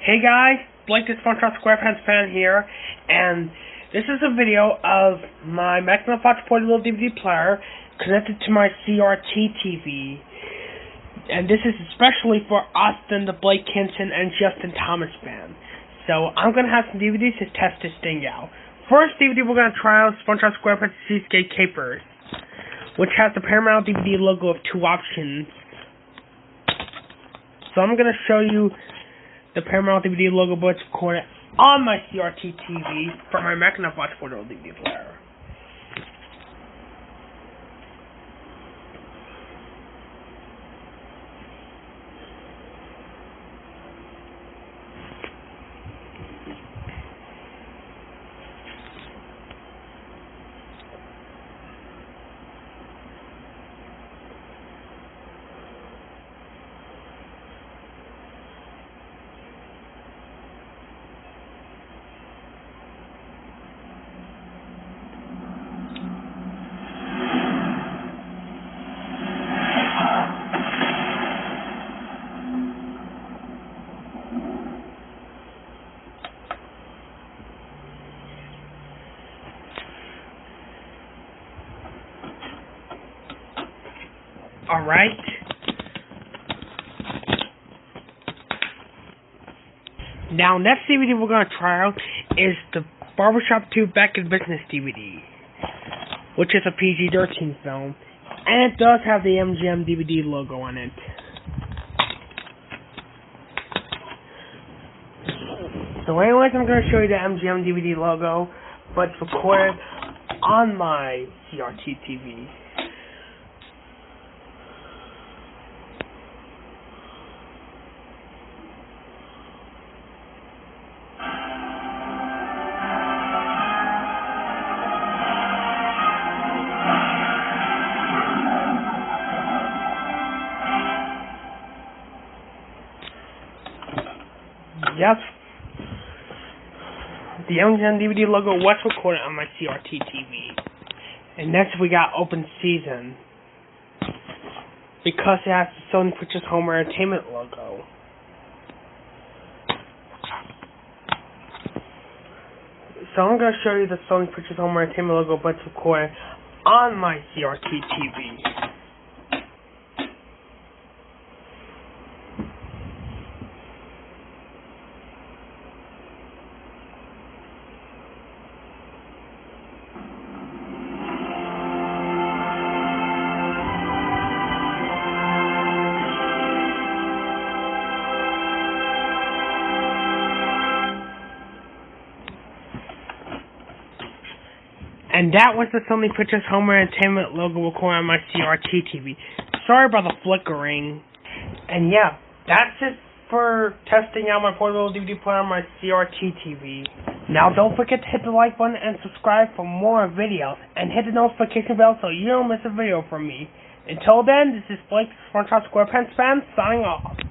Hey guys, Blake the SpongeBob SquarePants fan here, and this is a video of my Magnavox portable DVD player connected to my CRT TV. And this is especially for Austin, the Blake Hinson, and Justin Thomas fan. So I'm going to have some DVDs to test this thing out. First DVD we're going to try out SpongeBob SquarePants Seascape Capers, which has the Paramount DVD logo of two options. So I'm going to show you the Paramount DVD logo, but it's recorded on my CRT TV from my Magnavox portable DVD player. Alright. Now, next DVD we're going to try out is the Barbershop 2 Back in Business DVD, which is a PG-13 film, and it does have the MGM DVD logo on it. So anyways, I'm going to show you the MGM DVD logo, but it's recorded on my CRT TV. Yes, the MGM DVD logo was recorded on my CRT TV. And next we got Open Season, because it has the Sony Pictures Home Entertainment logo. So I'm going to show you the Sony Pictures Home Entertainment logo, but it's recorded on my CRT TV. And that was the Sony Pictures Home Entertainment logo recorded on my CRT TV. Sorry about the flickering. And yeah, that's it for testing out my portable DVD player on my CRT TV. Now don't forget to hit the like button and subscribe for more videos. And hit the notification bell so you don't miss a video from me. Until then, this is Blake, SpongeBob SquarePants fan, signing off.